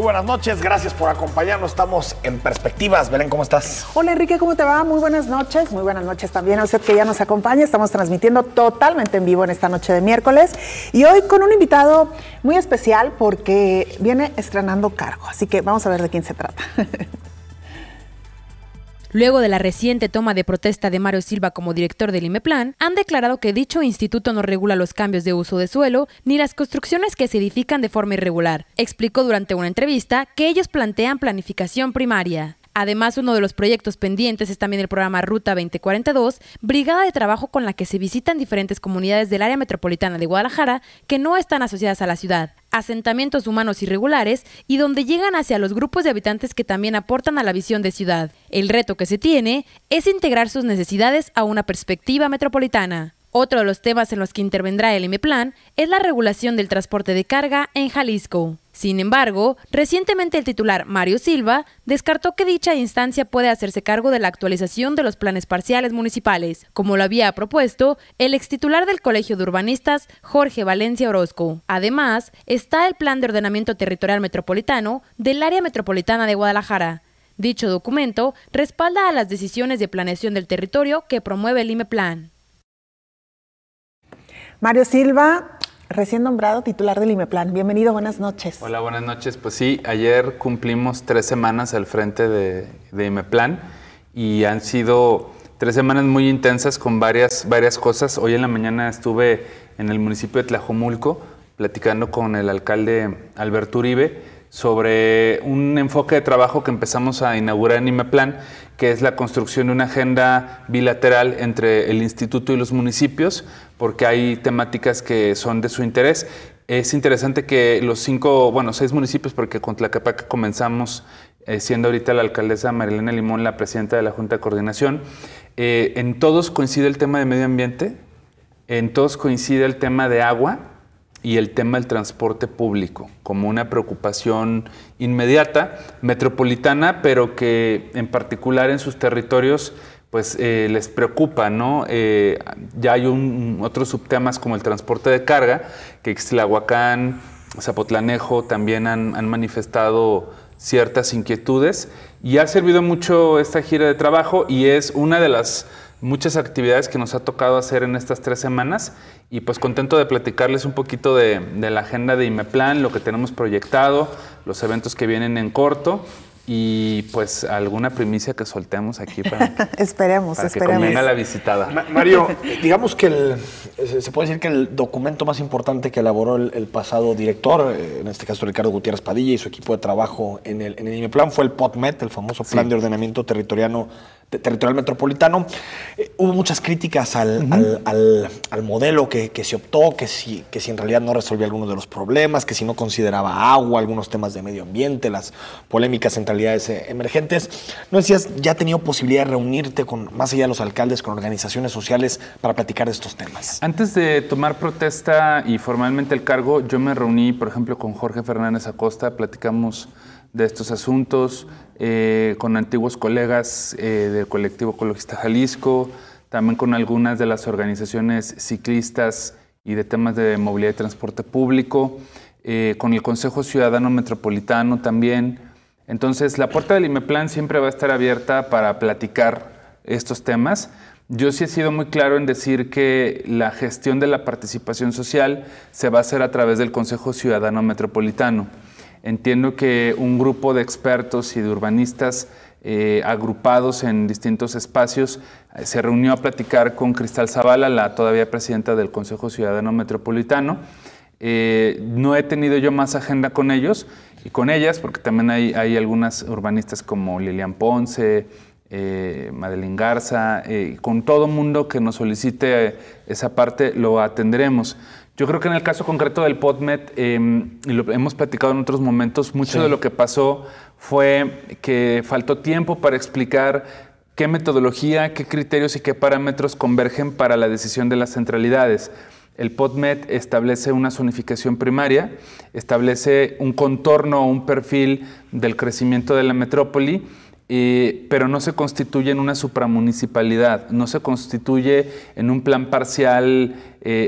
buenas noches, gracias por acompañarnos. Estamos en Perspectivas. Belén, ¿cómo estás? Hola Enrique, ¿cómo te va? Muy buenas noches también a usted que ya nos acompaña. Estamos transmitiendo totalmente en vivo en esta noche de miércoles y hoy con un invitado muy especial porque viene estrenando cargo, así que vamos a ver de quién se trata. Luego de la reciente toma de protesta de Mario Silva como director del IMEPLAN, han declarado que dicho instituto no regula los cambios de uso de suelo ni las construcciones que se edifican de forma irregular. Explicó durante una entrevista que ellos plantean planificación primaria. Además, uno de los proyectos pendientes es también el programa Ruta 2042, brigada de trabajo con la que se visitan diferentes comunidades del área metropolitana de Guadalajara que no están asociadas a la ciudad, asentamientos humanos irregulares y donde llegan hacia los grupos de habitantes que también aportan a la visión de ciudad. El reto que se tiene es integrar sus necesidades a una perspectiva metropolitana. Otro de los temas en los que intervendrá el IMEPLAN es la regulación del transporte de carga en Jalisco. Sin embargo, recientemente el titular Mario Silva descartó que dicha instancia puede hacerse cargo de la actualización de los planes parciales municipales, como lo había propuesto el extitular del Colegio de Urbanistas, Jorge Valencia Orozco. Además, está el Plan de Ordenamiento Territorial Metropolitano del Área Metropolitana de Guadalajara. Dicho documento respalda a las decisiones de planeación del territorio que promueve el IMEPLAN. Mario Silva, recién nombrado titular del IMEPLAN. Bienvenido, buenas noches. Hola, buenas noches. Pues sí, ayer cumplimos 3 semanas al frente de IMEPLAN y han sido 3 semanas muy intensas con varias cosas. Hoy en la mañana estuve en el municipio de Tlajomulco platicando con el alcalde Alberto Uribe sobre un enfoque de trabajo que empezamos a inaugurar en IMEPLAN, que es la construcción de una agenda bilateral entre el instituto y los municipios, porque hay temáticas que son de su interés. Es interesante que los 6 municipios, porque con Tlaquepaque comenzamos, siendo ahorita la alcaldesa Marilena Limón la presidenta de la Junta de Coordinación, en todos coincide el tema de medio ambiente, en todos coincide el tema de agua, y el tema del transporte público como una preocupación inmediata, metropolitana, pero que en particular en sus territorios pues les preocupa, ¿no? Ya hay otros subtemas como el transporte de carga, que Ixtlahuacán, Zapotlanejo también han manifestado ciertas inquietudes y ha servido mucho esta gira de trabajo y es una de las muchas actividades que nos ha tocado hacer en estas 3 semanas y pues contento de platicarles un poquito de la agenda de IMEPLAN, lo que tenemos proyectado, los eventos que vienen en corto y pues alguna primicia que soltemos aquí para, esperemos. Que convenga la visitada. Mario, digamos que se puede decir que el documento más importante que elaboró el pasado director, en este caso Ricardo Gutiérrez Padilla y su equipo de trabajo en el IMEPLAN, fue el POTMET, el famoso Plan de Ordenamiento Territorial Metropolitano. Hubo muchas críticas al modelo que se optó, que si en realidad no resolvía algunos de los problemas, que si no consideraba agua, algunos temas de medio ambiente, las polémicas centralidades emergentes. ¿No decías, ya has tenido posibilidad de reunirte con, más allá de los alcaldes, con organizaciones sociales para platicar de estos temas? Antes de tomar protesta y formalmente el cargo, yo me reuní, por ejemplo, con Jorge Fernández Acosta, platicamos de estos asuntos, con antiguos colegas del colectivo Ecologista Jalisco, también con algunas de las organizaciones ciclistas y de temas de movilidad y transporte público, con el Consejo Ciudadano Metropolitano también. Entonces, la puerta del IMEPLAN siempre va a estar abierta para platicar estos temas. Yo sí he sido muy claro en decir que la gestión de la participación social se va a hacer a través del Consejo Ciudadano Metropolitano. Entiendo que un grupo de expertos y de urbanistas agrupados en distintos espacios se reunió a platicar con Cristal Zavala, la todavía presidenta del Consejo Ciudadano Metropolitano. No he tenido yo más agenda con ellos y con ellas, porque también hay algunas urbanistas como Lilian Ponce, Madeline Garza, con todo mundo que nos solicite esa parte lo atenderemos. Yo creo que en el caso concreto del POTMET, y lo hemos platicado en otros momentos, mucho de lo que pasó fue que faltó tiempo para explicar qué metodología, qué criterios y qué parámetros convergen para la decisión de las centralidades. El POTMET establece una zonificación primaria, establece un contorno o un perfil del crecimiento de la metrópoli pero no se constituye en una supramunicipalidad, no se constituye en un plan parcial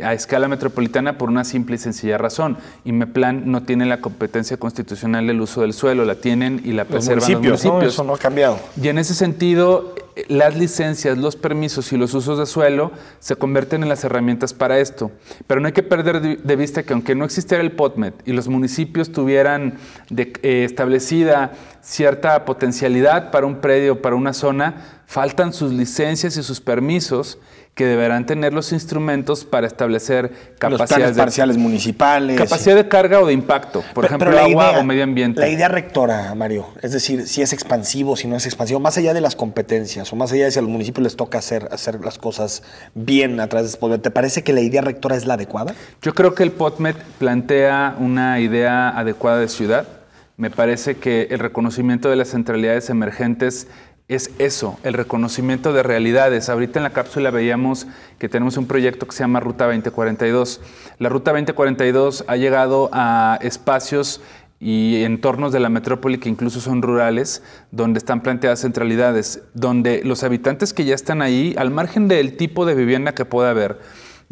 a escala metropolitana por una simple y sencilla razón. IMEPLAN no tiene la competencia constitucional del uso del suelo, la tienen y la preservan los municipios. ¿No? Eso no ha cambiado. Y en ese sentido, las licencias, los permisos y los usos de suelo se convierten en las herramientas para esto. Pero no hay que perder de vista que aunque no existiera el POTMET y los municipios tuvieran establecida cierta potencialidad para un predio, para una zona, faltan sus licencias y sus permisos que deberán tener los instrumentos para establecer capacidades los planes parciales municipales. Capacidad de carga o de impacto, por ejemplo, agua o medio ambiente. La idea rectora, Mario, es decir, si es expansivo, si no es expansivo, más allá de las competencias o más allá de si a los municipios les toca hacer las cosas bien a través de POTMET, ¿te parece que la idea rectora es la adecuada? Yo creo que el POTMET plantea una idea adecuada de ciudad. Me parece que el reconocimiento de las centralidades emergentes es eso, el reconocimiento de realidades. Ahorita en la cápsula veíamos que tenemos un proyecto que se llama Ruta 2042. La Ruta 2042 ha llegado a espacios y entornos de la metrópoli que incluso son rurales, donde están planteadas centralidades, donde los habitantes que ya están ahí, al margen del tipo de vivienda que pueda haber,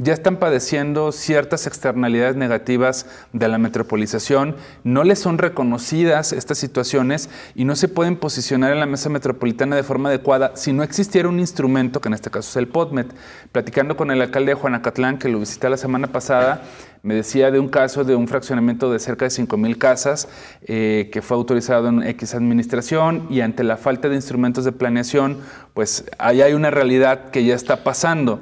ya están padeciendo ciertas externalidades negativas de la metropolización, no les son reconocidas estas situaciones y no se pueden posicionar en la mesa metropolitana de forma adecuada si no existiera un instrumento, que en este caso es el POTMET. Platicando con el alcalde de Juanacatlán, que lo visité la semana pasada, me decía de un caso de un fraccionamiento de cerca de 5,000 casas que fue autorizado en X administración y ante la falta de instrumentos de planeación, pues ahí hay una realidad que ya está pasando.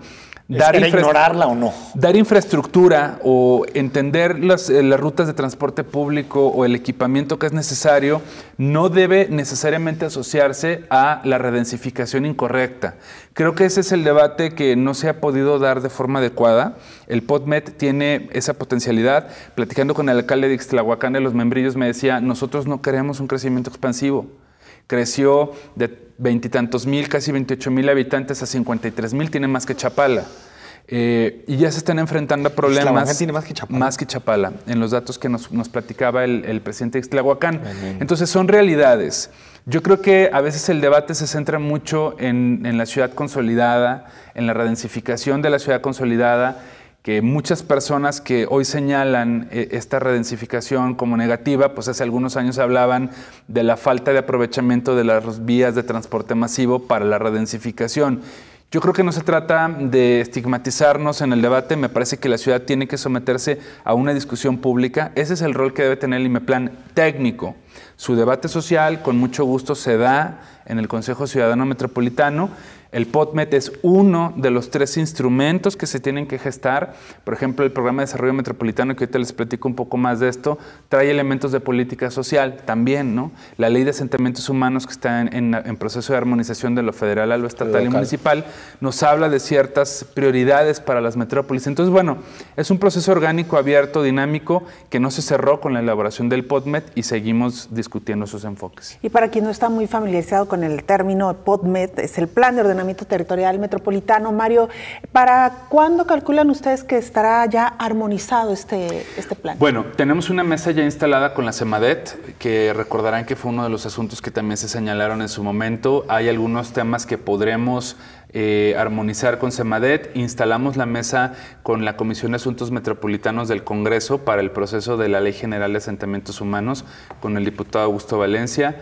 ¿Era ignorarla o no? Dar infraestructura o entender las rutas de transporte público o el equipamiento que es necesario no debe necesariamente asociarse a la redensificación incorrecta. Creo que ese es el debate que no se ha podido dar de forma adecuada. El POTMET tiene esa potencialidad. Platicando con el alcalde de Ixtlahuacán de Los Membrillos me decía, nosotros no queremos un crecimiento expansivo. Creció de 20 y tantos mil, casi 28,000 habitantes a 53,000, tiene más que Chapala. Y ya se están enfrentando a problemas. Tiene más que Chapala. Más que Chapala, en los datos que nos platicaba el presidente de Ixtlahuacán. Entonces son realidades. Yo creo que a veces el debate se centra mucho en la ciudad consolidada, en la redensificación de la ciudad consolidada, que muchas personas que hoy señalan esta redensificación como negativa, pues hace algunos años hablaban de la falta de aprovechamiento de las vías de transporte masivo para la redensificación. Yo creo que no se trata de estigmatizarnos en el debate, me parece que la ciudad tiene que someterse a una discusión pública. Ese es el rol que debe tener el IMEPLAN técnico. Su debate social con mucho gusto se da en el Consejo Ciudadano Metropolitano. El POTMET es uno de los 3 instrumentos que se tienen que gestar. Por ejemplo, el Programa de Desarrollo Metropolitano, que ahorita les platico un poco más de esto, trae elementos de política social también, ¿no? La Ley de Asentamientos Humanos, que está en proceso de armonización de lo federal a lo estatal y municipal, nos habla de ciertas prioridades para las metrópolis. Entonces, bueno, es un proceso orgánico, abierto, dinámico, que no se cerró con la elaboración del POTMET y seguimos discutiendo sus enfoques. Y para quien no está muy familiarizado con el término POTMET, es el Plan de Ordenamiento Territorial Metropolitano. Mario, ¿para cuándo calculan ustedes que estará ya armonizado este plan? Bueno, tenemos una mesa ya instalada con la CEMADET, que recordarán que fue uno de los asuntos que también se señalaron en su momento. Hay algunos temas que podremos armonizar con CEMADET. Instalamos la mesa con la Comisión de Asuntos Metropolitanos del Congreso para el proceso de la Ley General de Asentamientos Humanos con el diputado Augusto Valencia.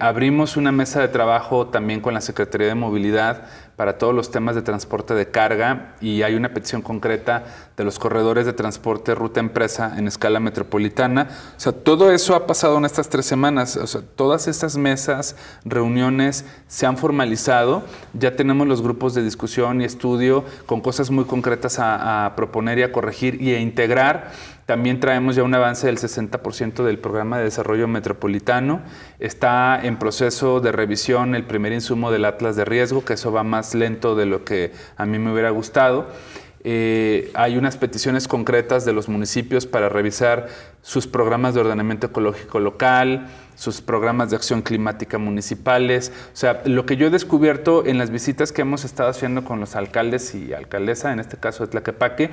Abrimos una mesa de trabajo también con la Secretaría de Movilidad para todos los temas de transporte de carga y hay una petición concreta de los corredores de transporte ruta empresa en escala metropolitana. O sea, todo eso ha pasado en estas 3 semanas. O sea, todas estas mesas, reuniones se han formalizado. Ya tenemos los grupos de discusión y estudio con cosas muy concretas a proponer y a corregir y a integrar. También traemos ya un avance del 60% del programa de desarrollo metropolitano. Está en proceso de revisión el primer insumo del Atlas de Riesgo, que eso va más lento de lo que a mí me hubiera gustado. Hay unas peticiones concretas de los municipios para revisar sus programas de ordenamiento ecológico local, sus programas de acción climática municipales. O sea, lo que yo he descubierto en las visitas que hemos estado haciendo con los alcaldes y alcaldesa, en este caso de Tlaquepaque,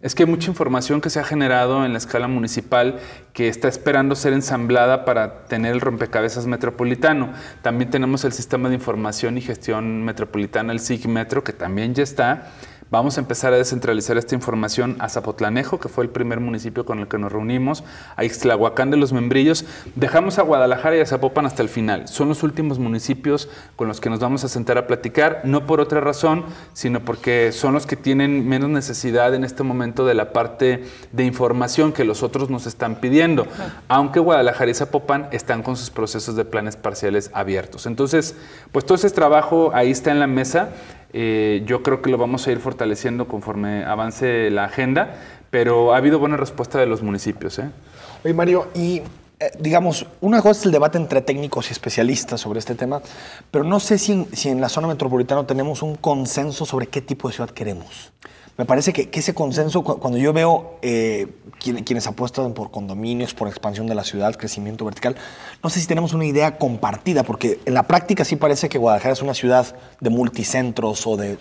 es que hay mucha información que se ha generado en la escala municipal que está esperando ser ensamblada para tener el rompecabezas metropolitano. También tenemos el Sistema de Información y Gestión Metropolitana, el SIGMetro, que también ya está. Vamos a empezar a descentralizar esta información a Zapotlanejo, que fue el primer municipio con el que nos reunimos, a Ixtlahuacán de los Membrillos. Dejamos a Guadalajara y a Zapopan hasta el final. Son los últimos municipios con los que nos vamos a sentar a platicar, no por otra razón, sino porque son los que tienen menos necesidad en este momento de la parte de información que los otros nos están pidiendo, aunque Guadalajara y Zapopan están con sus procesos de planes parciales abiertos. Entonces, pues todo ese trabajo ahí está en la mesa. Yo creo que lo vamos a ir fortaleciendo conforme avance la agenda, pero ha habido buena respuesta de los municipios. Oye, Mario, y digamos, una cosa es el debate entre técnicos y especialistas sobre este tema, pero no sé si en la zona metropolitana tenemos un consenso sobre qué tipo de ciudad queremos. Me parece que ese consenso, cuando yo veo quienes apuestan por condominios, por expansión de la ciudad, crecimiento vertical, no sé si tenemos una idea compartida, porque en la práctica sí parece que Guadalajara es una ciudad de multicentros o de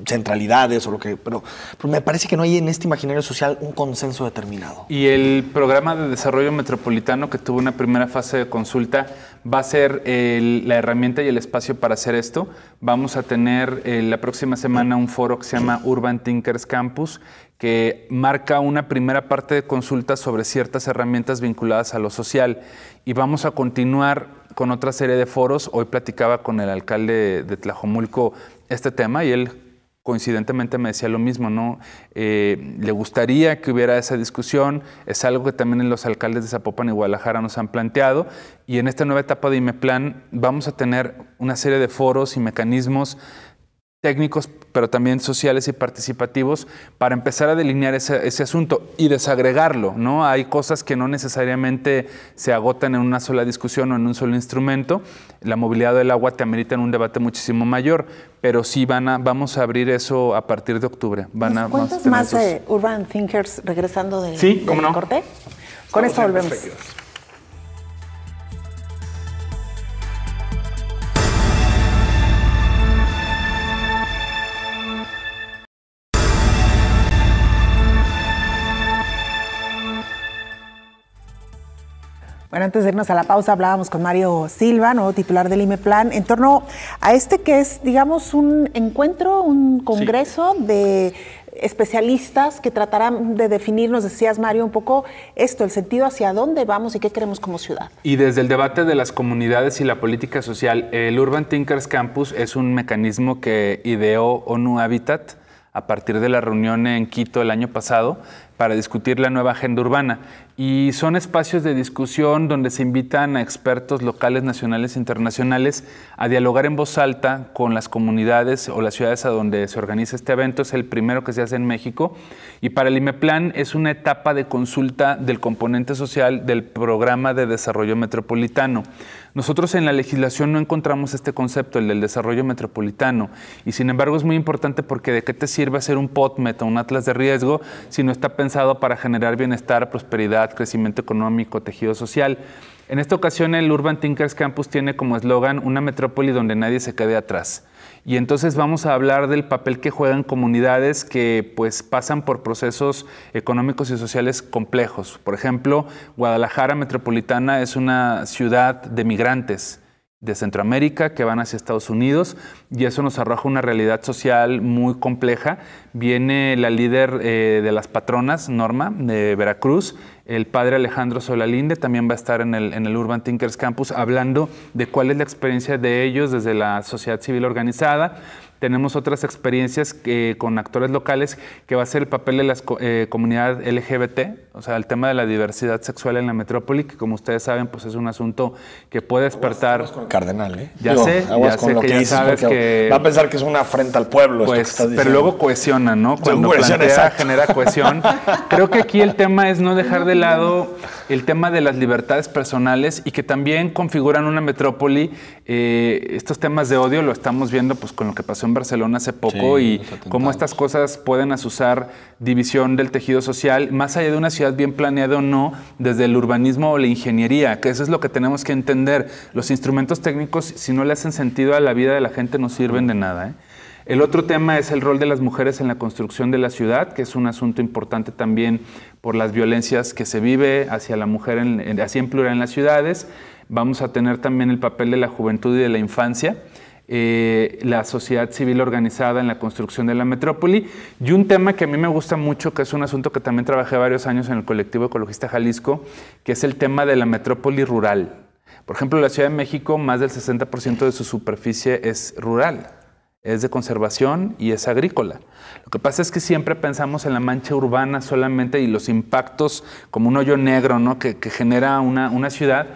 centralidades, pero me parece que no hay en este imaginario social un consenso determinado. Y el programa de desarrollo metropolitano, que tuvo una primera fase de consulta, va a ser la herramienta y el espacio para hacer esto. Vamos a tener la próxima semana un foro que se llama Urban Thinkers Campus, que marca una primera parte de consulta sobre ciertas herramientas vinculadas a lo social. Y vamos a continuar con otra serie de foros. Hoy platicaba con el alcalde de Tlajomulco este tema y él coincidentemente me decía lo mismo, ¿no? Le gustaría que hubiera esa discusión, es algo que también los alcaldes de Zapopan y Guadalajara nos han planteado, y en esta nueva etapa de IMEPLAN vamos a tener una serie de foros y mecanismos técnicos, pero también sociales y participativos, para empezar a delinear ese asunto y desagregarlo, ¿no? Hay cosas que no necesariamente se agotan en una sola discusión o en un solo instrumento. La movilidad del agua te amerita en un debate muchísimo mayor, pero sí vamos a abrir eso a partir de octubre. ¿Cuántos más de Urban Thinkers regresando del corte? Con esto volvemos. Bueno, antes de irnos a la pausa hablábamos con Mario Silva, nuevo titular del IMEPLAN, en torno a este que es, digamos, un encuentro, un congreso de especialistas que tratarán de definir, nos decías, Mario, un poco esto, el sentido hacia dónde vamos y qué queremos como ciudad. Y desde el debate de las comunidades y la política social, el Urban Thinkers Campus es un mecanismo que ideó ONU Habitat a partir de la reunión en Quito el año pasado para discutir la nueva agenda urbana. Y son espacios de discusión donde se invitan a expertos locales, nacionales e internacionales a dialogar en voz alta con las comunidades o las ciudades a donde se organiza este evento. Es el primero que se hace en México. Y para el IMEPLAN es una etapa de consulta del componente social del Programa de Desarrollo Metropolitano. Nosotros en la legislación no encontramos este concepto, el del desarrollo metropolitano. Y sin embargo es muy importante porque ¿de qué te sirve hacer un POTMET o un atlas de riesgo si no está pensado para generar bienestar, prosperidad, crecimiento económico, tejido social? En esta ocasión el Urban Thinkers Campus tiene como eslogan una metrópoli donde nadie se quede atrás. Y entonces vamos a hablar del papel que juegan comunidades que pues pasan por procesos económicos y sociales complejos. Por ejemplo, Guadalajara metropolitana es una ciudad de migrantes de Centroamérica que van hacia Estados Unidos y eso nos arroja una realidad social muy compleja. Viene la líder de las patronas, Norma, de Veracruz, el padre Alejandro Solalinde, también va a estar en el Urban Thinkers Campus hablando de cuál es la experiencia de ellos desde la sociedad civil organizada. Tenemos otras experiencias con actores locales que va a ser el papel de la comunidad LGBT, o sea, el tema de la diversidad sexual en la metrópoli, que como ustedes saben, pues es un asunto que puede despertar... Aguas con el cardenal, ¿eh? Ya sé que ya sabes que... Va a pensar que es una afrenta al pueblo pues, esto que estás diciendo. Pero luego cohesiona, ¿no? Cuando plantea, genera cohesión. Creo que aquí el tema es no dejar de lado el tema de las libertades personales y que también configuran una metrópoli. Estos temas de odio lo estamos viendo pues con lo que pasó en Barcelona hace poco y cómo estas cosas pueden asusar división del tejido social, más allá de una ciudad bien planeada o no, desde el urbanismo o la ingeniería, que eso es lo que tenemos que entender. Los instrumentos técnicos, si no le hacen sentido a la vida de la gente, no sirven de nada, ¿eh? El otro tema es el rol de las mujeres en la construcción de la ciudad, que es un asunto importante también por las violencias que se vive hacia la mujer, así en plural en las ciudades. Vamos a tener también el papel de la juventud y de la infancia, la sociedad civil organizada en la construcción de la metrópoli, y un tema que a mí me gusta mucho, que es un asunto que también trabajé varios años en el colectivo ecologista Jalisco, que es el tema de la metrópoli rural. Por ejemplo, la Ciudad de México, más del 60% de su superficie es rural. Es de conservación y es agrícola. Lo que pasa es que siempre pensamos en la mancha urbana solamente y los impactos como un hoyo negro, ¿no? que genera una ciudad.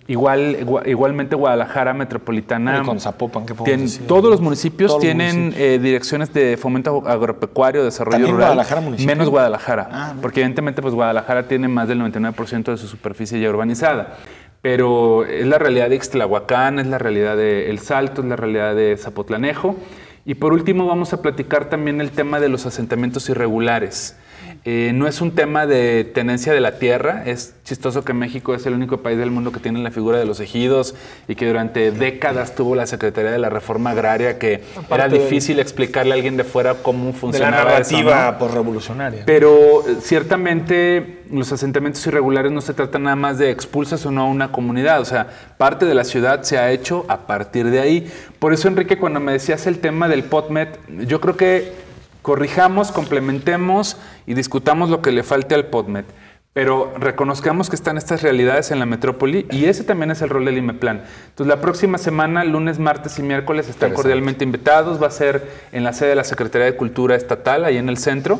Igualmente Guadalajara metropolitana. Y con Zapopan, ¿qué podemos decir? Todos los municipios tienen direcciones de fomento agropecuario, desarrollo ¿También rural. Guadalajara municipio? Menos Guadalajara. Porque evidentemente pues Guadalajara tiene más del 99% de su superficie ya urbanizada. Pero es la realidad de Ixtlahuacán, es la realidad de El Salto, es la realidad de Zapotlanejo. Y por último vamos a platicar también el tema de los asentamientos irregulares. No es un tema de tenencia de la tierra. Es chistoso que México es el único país del mundo que tiene la figura de los ejidos y que durante décadas tuvo la Secretaría de la Reforma Agraria, que era difícil explicarle a alguien de fuera cómo funcionaba de la narrativa eso, ¿no? Posrevolucionaria. Pero ciertamente los asentamientos irregulares no se trata nada más de expulsas o no a una comunidad. O sea, parte de la ciudad se ha hecho a partir de ahí. Por eso, Enrique, cuando me decías el tema del POTMET, yo creo que corrijamos, complementemos y discutamos lo que le falte al POTMET, pero reconozcamos que están estas realidades en la metrópoli y ese también es el rol del IMEPLAN. Entonces, la próxima semana, lunes, martes y miércoles, están cordialmente invitados. Va a ser en la sede de la Secretaría de Cultura Estatal, ahí en el centro.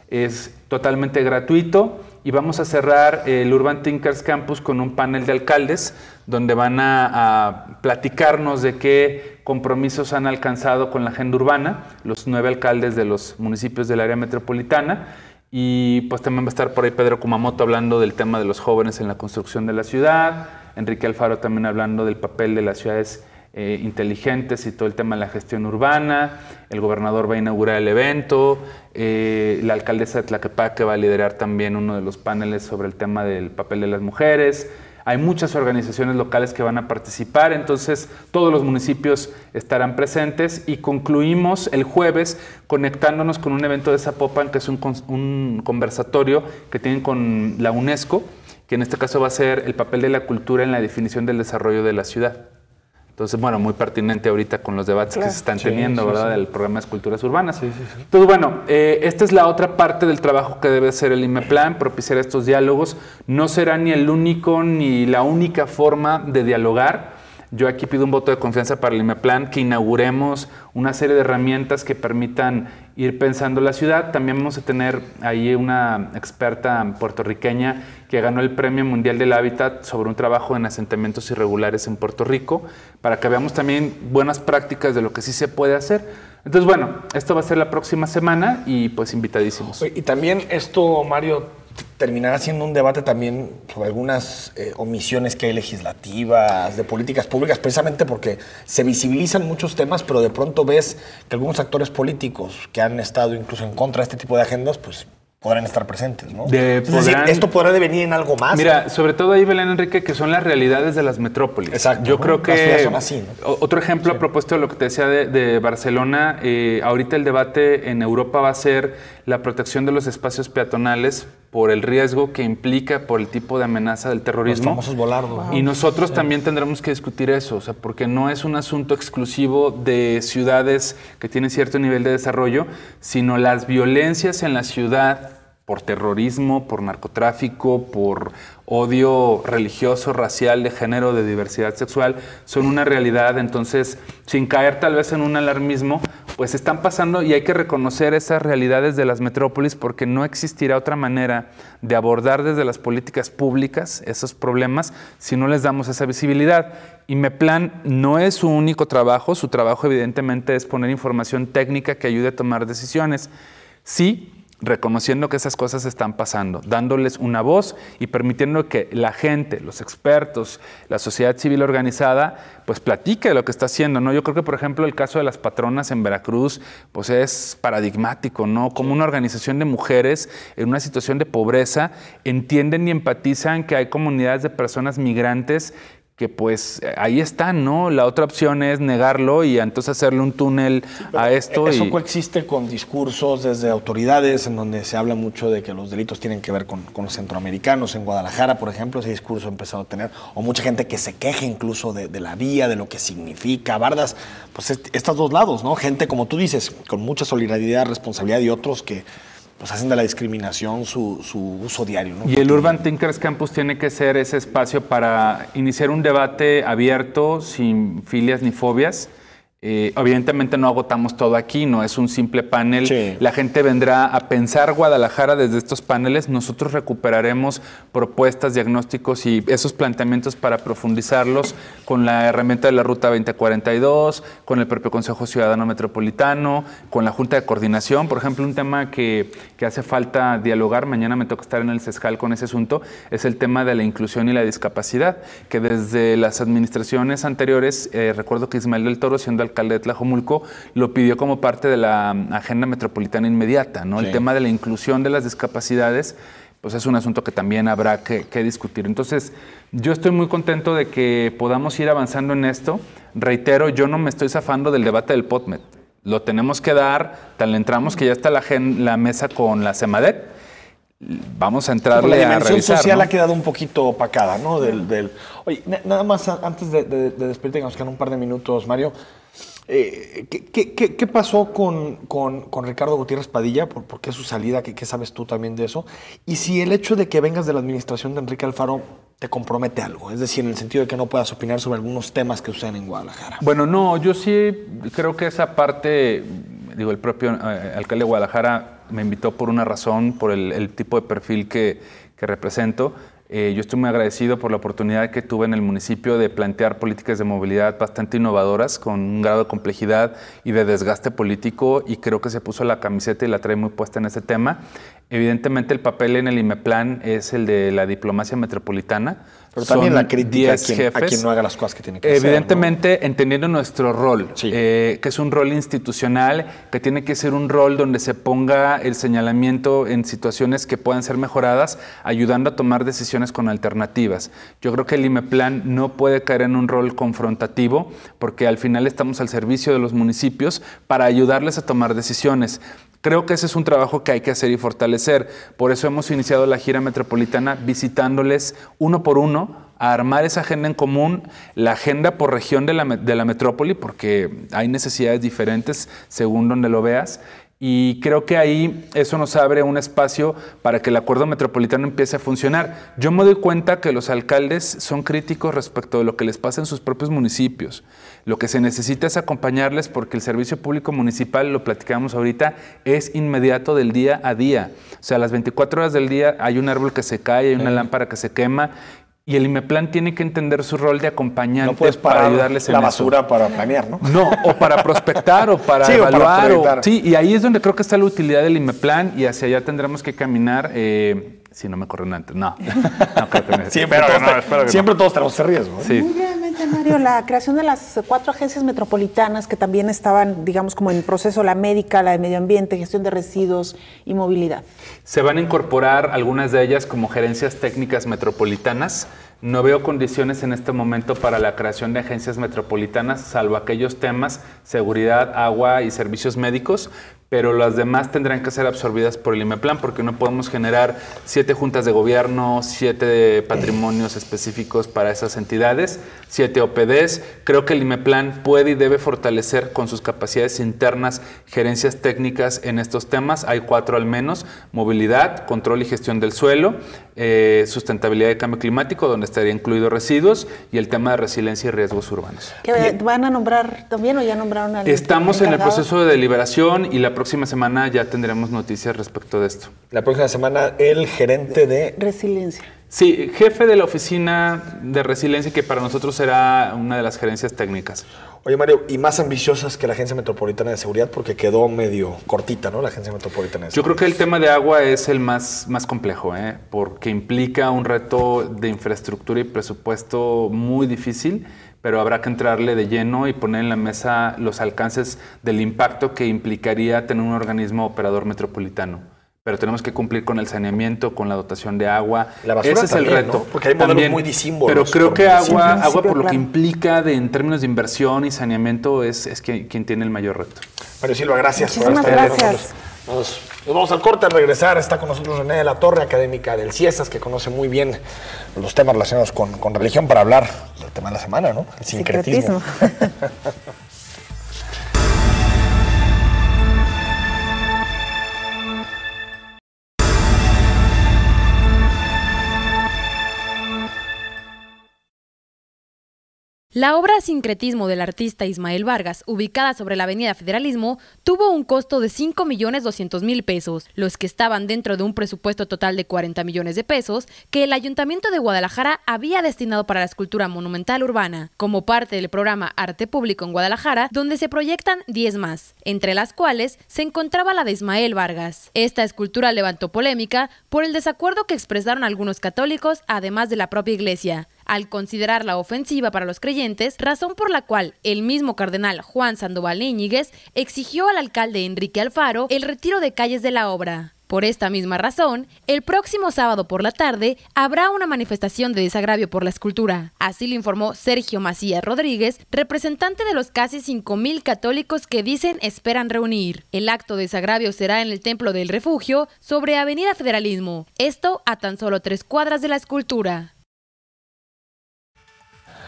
Es totalmente gratuito y vamos a cerrar el Urban Thinkers Campus con un panel de alcaldes donde van a platicarnos de qué compromisos han alcanzado con la agenda urbana, los 9 alcaldes de los municipios del área metropolitana. Y pues también va a estar por ahí Pedro Kumamoto hablando del tema de los jóvenes en la construcción de la ciudad, Enrique Alfaro también hablando del papel de las ciudades inteligentes y todo el tema de la gestión urbana. El gobernador va a inaugurar el evento, la alcaldesa de Tlaquepaque va a liderar también uno de los paneles sobre el tema del papel de las mujeres. Hay muchas organizaciones locales que van a participar, entonces todos los municipios estarán presentes y concluimos el jueves conectándonos con un evento de Zapopan que es un conversatorio que tienen con la UNESCO, que en este caso va a ser el papel de la cultura en la definición del desarrollo de la ciudad. Entonces, bueno, muy pertinente ahorita con los debates que se están teniendo, ¿verdad? Del programa de esculturas urbanas. Entonces, bueno, esta es la otra parte del trabajo que debe hacer el IMEPLAN, propiciar estos diálogos. No será ni el único ni la única forma de dialogar. Yo aquí pido un voto de confianza para el IMEPLAN, que inauguremos una serie de herramientas que permitan ir pensando la ciudad. También vamos a tener ahí una experta puertorriqueña que ganó el Premio Mundial del Hábitat sobre un trabajo en asentamientos irregulares en Puerto Rico, para que veamos también buenas prácticas de lo que sí se puede hacer. Entonces, bueno, esto va a ser la próxima semana y pues invitadísimos. Y también esto, Mario, terminará siendo un debate también sobre algunas omisiones que hay legislativas, de políticas públicas, precisamente porque se visibilizan muchos temas, pero de pronto ves que algunos actores políticos que han estado incluso en contra de este tipo de agendas, pues podrán estar presentes, ¿no? Es decir, ¿esto podrá devenir en algo más? Mira, sobre todo ahí, Belén, Enrique, que son las realidades de las metrópolis. Exacto. Yo creo que las ciudades son así, ¿no? Otro ejemplo a propósito de lo que te decía de Barcelona, ahorita el debate en Europa va a ser la protección de los espacios peatonales por el riesgo que implica por el tipo de amenaza del terrorismo. Los famosos volardos. Y nosotros también tendremos que discutir eso, o sea, porque no es un asunto exclusivo de ciudades que tienen cierto nivel de desarrollo, sino las violencias en la ciudad por terrorismo, por narcotráfico, por odio religioso, racial, de género, de diversidad sexual, son una realidad. Entonces, sin caer tal vez en un alarmismo, pues están pasando y hay que reconocer esas realidades de las metrópolis, porque no existirá otra manera de abordar desde las políticas públicas esos problemas si no les damos esa visibilidad. IMEPLAN no es su único trabajo, su trabajo evidentemente es poner información técnica que ayude a tomar decisiones. Sí, reconociendo que esas cosas están pasando, dándoles una voz y permitiendo que la gente, los expertos, la sociedad civil organizada, pues platique de lo que está haciendo, ¿no? Yo creo que, por ejemplo, el caso de las patronas en Veracruz, pues es paradigmático, ¿no? Como una organización de mujeres en una situación de pobreza entienden y empatizan que hay comunidades de personas migrantes que pues ahí están, ¿no? La otra opción es negarlo y entonces hacerle un túnel a esto. Eso coexiste con discursos desde autoridades en donde se habla mucho de que los delitos tienen que ver con los centroamericanos. En Guadalajara, por ejemplo, ese discurso ha empezado a tener, o mucha gente que se queja incluso de la vía, de lo que significa. Bardas, pues estos dos lados, ¿no? Gente, como tú dices, con mucha solidaridad, responsabilidad, y otros que pues hacen de la discriminación su uso diario, ¿no? Y el Urban Thinkers Campus tiene que ser ese espacio para iniciar un debate abierto, sin filias ni fobias. Evidentemente no agotamos todo aquí, no es un simple panel. Sí. La gente vendrá a pensar Guadalajara desde estos paneles. Nosotros recuperaremos propuestas, diagnósticos y esos planteamientos para profundizarlos con la herramienta de la Ruta 2042, con el propio Consejo Ciudadano Metropolitano, con la Junta de Coordinación. Por ejemplo, un tema que hace falta dialogar, mañana me toca estar en el CESCAL con ese asunto, es el tema de la inclusión y la discapacidad, que desde las administraciones anteriores, recuerdo que Ismael del Toro, siendo alcalde de Tlajomulco, lo pidió como parte de la agenda metropolitana inmediata, ¿no? Sí. El tema de la inclusión de las discapacidades, pues es un asunto que también habrá que discutir. Entonces, yo estoy muy contento de que podamos ir avanzando en esto. Reitero, yo no me estoy zafando del debate del POTMET. Lo tenemos que dar, tal entramos que ya está la mesa con la CEMADET. Vamos a entrarle a revisar. La dimensión social, ¿no?, ha quedado un poquito opacada, ¿no? Oye, nada más antes de despedirte, que nos quedan un par de minutos, Mario. ¿Qué pasó con Ricardo Gutiérrez Padilla? ¿Por qué su salida? ¿Qué sabes tú también de eso? Y si el hecho de que vengas de la administración de Enrique Alfaro te compromete algo, es decir, en el sentido de que no puedas opinar sobre algunos temas que suceden en Guadalajara. Bueno, no, yo sí creo que esa parte, digo, el propio alcalde de Guadalajara me invitó por una razón, por el tipo de perfil que represento. Yo estoy muy agradecido por la oportunidad que tuve en el municipio de plantear políticas de movilidad bastante innovadoras, con un grado de complejidad y de desgaste político, y creo que se puso la camiseta y la trae muy puesta en ese tema. Evidentemente el papel en el IMEPLAN es el de la diplomacia metropolitana. Pero también la crítica a quien no haga las cosas que tiene que hacer. Evidentemente, ¿no? Entendiendo nuestro rol, sí, que es un rol institucional, que tiene que ser un rol donde se ponga el señalamiento en situaciones que puedan ser mejoradas, ayudando a tomar decisiones con alternativas. Yo creo que el IMEPLAN no puede caer en un rol confrontativo, porque al final estamos al servicio de los municipios para ayudarles a tomar decisiones. Creo que ese es un trabajo que hay que hacer y fortalecer. Por eso hemos iniciado la gira metropolitana visitándoles uno por uno, a armar esa agenda en común, la agenda por región de la metrópoli, porque hay necesidades diferentes según donde lo veas. Y creo que ahí eso nos abre un espacio para que el acuerdo metropolitano empiece a funcionar. Yo me doy cuenta que los alcaldes son críticos respecto de lo que les pasa en sus propios municipios. Lo que se necesita es acompañarles, porque el servicio público municipal, lo platicamos ahorita, es inmediato del día a día. O sea, a las 24 horas del día hay un árbol que se cae, hay una lámpara que se quema. Y el IMEPLAN tiene que entender su rol de acompañante, no para ayudarles en la basura eso. Para planear, ¿no? No, o para prospectar, o para evaluar. Sí, y ahí es donde creo que está la utilidad del IMEPLAN, y hacia allá tendremos que caminar. Si no me corren antes, no creo que me... Siempre todos tenemos ese riesgo. Sí. Muy brevemente, Mario, la creación de las 4 agencias metropolitanas que también estaban, digamos, como en proceso, la médica, la de medio ambiente, gestión de residuos y movilidad. Se van a incorporar algunas de ellas como gerencias técnicas metropolitanas. No veo condiciones en este momento para la creación de agencias metropolitanas, salvo aquellos temas, seguridad, agua y servicios médicos, pero las demás tendrán que ser absorbidas por el IMEPLAN, porque no podemos generar 7 juntas de gobierno, 7 patrimonios específicos para esas entidades, 7 OPDs. Creo que el IMEPLAN puede y debe fortalecer con sus capacidades internas gerencias técnicas en estos temas. Hay 4 al menos: movilidad, control y gestión del suelo, sustentabilidad y cambio climático, donde estaría incluido residuos, y el tema de resiliencia y riesgos urbanos. ¿Qué van a nombrar también, o ya nombraron a alguien? Estamos en el proceso de deliberación, y la próxima semana ya tendremos noticias respecto de esto. La próxima semana el gerente de resiliencia. Sí, jefe de la oficina de resiliencia, que para nosotros será una de las gerencias técnicas. Oye, Mario, y más ambiciosas que la Agencia Metropolitana de Seguridad, porque quedó medio cortita, ¿no? La Agencia Metropolitana de Seguridad. Yo creo que el tema de agua es el más complejo, porque implica un reto de infraestructura y presupuesto muy difícil, pero habrá que entrarle de lleno y poner en la mesa los alcances del impacto que implicaría tener un organismo operador metropolitano. Pero tenemos que cumplir con el saneamiento, con la dotación de agua. La basura ese es también, el reto. ¿no? Porque hay modelos muy disímbolos. Pero creo que agua por lo claro. que implica en términos de inversión y saneamiento es quien tiene el mayor reto. Mario Silva, gracias. Muchísimas gracias. Nos vamos al corte. Al regresar está con nosotros René de la Torre, académica del CIESAS, que conoce muy bien los temas relacionados con religión, para hablar del tema de la semana, ¿no? El sincretismo. La obra Sincretismo del artista Ismael Vargas, ubicada sobre la avenida Federalismo, tuvo un costo de 5.200.000 pesos, los que estaban dentro de un presupuesto total de 40 millones de pesos que el Ayuntamiento de Guadalajara había destinado para la escultura monumental urbana, como parte del programa Arte Público en Guadalajara, donde se proyectan 10 más, entre las cuales se encontraba la de Ismael Vargas. Esta escultura levantó polémica por el desacuerdo que expresaron algunos católicos, además de la propia iglesia, al considerarla ofensiva para los creyentes, razón por la cual el mismo cardenal Juan Sandoval Íñiguez exigió al alcalde Enrique Alfaro el retiro de calles de la obra. Por esta misma razón, el próximo sábado por la tarde habrá una manifestación de desagravio por la escultura. Así lo informó Sergio Macías Rodríguez, representante de los casi 5,000 católicos que dicen esperan reunir. El acto de desagravio será en el Templo del Refugio, sobre Avenida Federalismo, esto a tan solo 3 cuadras de la escultura.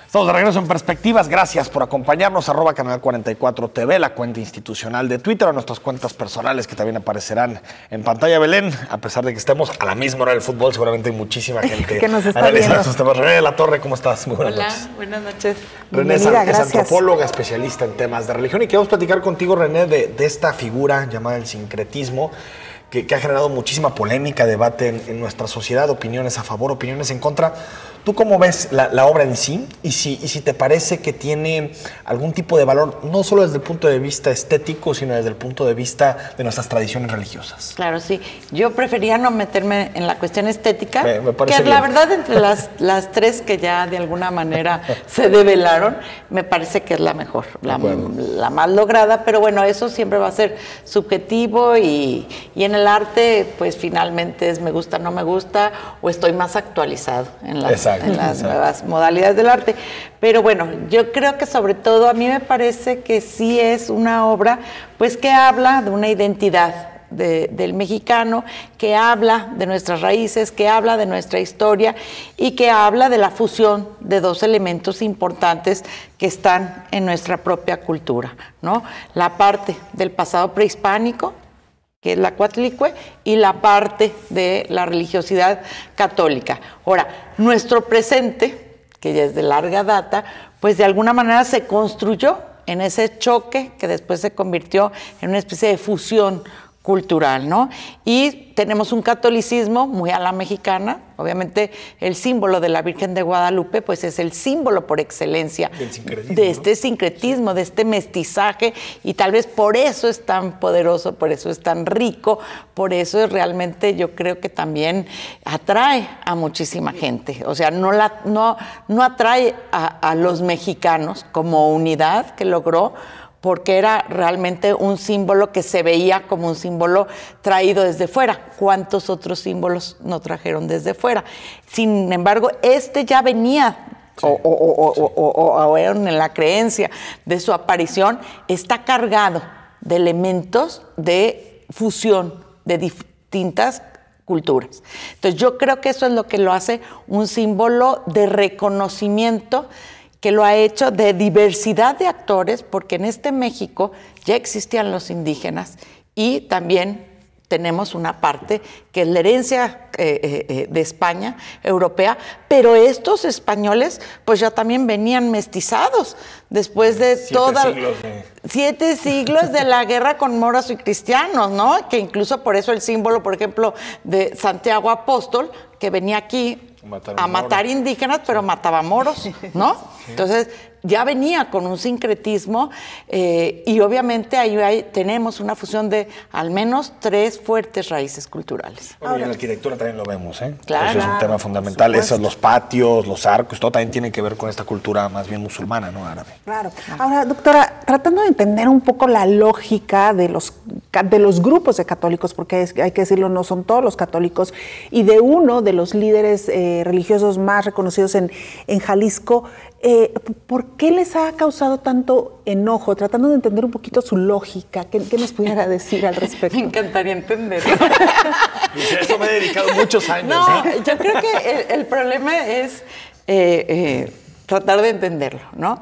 Estamos de regreso en Perspectivas. Gracias por acompañarnos. @Canal 44 TV, la cuenta institucional de Twitter, o nuestras cuentas personales que también aparecerán en pantalla. Belén, a pesar de que estemos a la misma hora del fútbol, seguramente hay muchísima gente que nos está analizando viendo. estos temas. René de la Torre, ¿cómo estás? Muy buenas noches. Hola, buenas noches. René es Bienvenida, antropóloga, especialista en temas de religión, y queremos platicar contigo, René, de esta figura llamada el sincretismo, que ha generado muchísima polémica, debate en nuestra sociedad, opiniones a favor, opiniones en contra. ¿Tú cómo ves la obra en sí? Y si te parece que tiene algún tipo de valor, no solo desde el punto de vista estético, sino desde el punto de vista de nuestras tradiciones religiosas. Claro, sí. Yo prefería no meterme en la cuestión estética, Me que parece la bien. verdad entre las tres que ya de alguna manera se develaron, me parece que es la mejor, la más lograda, pero bueno, eso siempre va a ser subjetivo y en el arte, pues finalmente es me gusta, no me gusta, o estoy más actualizado en las nuevas modalidades del arte. Pero bueno, yo creo que sobre todo a mí me parece que sí es una obra pues que habla de una identidad del mexicano, que habla de nuestras raíces, que habla de nuestra historia y que habla de la fusión de dos elementos importantes que están en nuestra propia cultura, ¿no? La parte del pasado prehispánico, que es la Coatlicue, y la parte de la religiosidad católica. Ahora, nuestro presente, que ya es de larga data, pues de alguna manera se construyó en ese choque que después se convirtió en una especie de fusión cultural, ¿no? Y tenemos un catolicismo muy a la mexicana. Obviamente el símbolo de la Virgen de Guadalupe pues es el símbolo por excelencia de este sincretismo, de este mestizaje, y tal vez por eso es tan poderoso, por eso es tan rico, por eso es realmente, yo creo que también atrae a muchísima gente. O sea, no atrae a los mexicanos como unidad que logró, porque era realmente un símbolo que se veía como un símbolo traído desde fuera. ¿Cuántos otros símbolos no trajeron desde fuera? Sin embargo, este ya venía, o en la creencia de su aparición, está cargado de elementos de fusión de distintas culturas. Entonces yo creo que eso es lo que lo hace un símbolo de reconocimiento, que lo ha hecho de diversidad de actores, porque en este México ya existían los indígenas y también tenemos una parte que es la herencia de España, europea, pero estos españoles pues ya también venían mestizados después de 7 siglos de la guerra con moros y cristianos, ¿no? Que incluso por eso el símbolo, por ejemplo, de Santiago Apóstol, que venía aquí a matar indígenas, pero mataba moros, ¿no? Entonces, ya venía con un sincretismo y obviamente ahí tenemos una fusión de al menos 3 fuertes raíces culturales. Bueno, y en la arquitectura también lo vemos, ¿eh? Claro. Eso es un tema fundamental. Esos, los patios, los arcos, todo también tiene que ver con esta cultura más bien musulmana, ¿no? Árabe. Claro. Ahora, doctora, tratando de entender un poco la lógica de los grupos de católicos, porque hay que decirlo, no son todos los católicos, y de uno de los líderes religiosos más reconocidos en Jalisco, ¿por qué les ha causado tanto enojo? Tratando de entender un poquito su lógica, ¿qué nos pudiera decir al respecto? Me encantaría entender. Eso me he dedicado muchos años. No, yo creo que el problema es tratar de entenderlo, ¿no?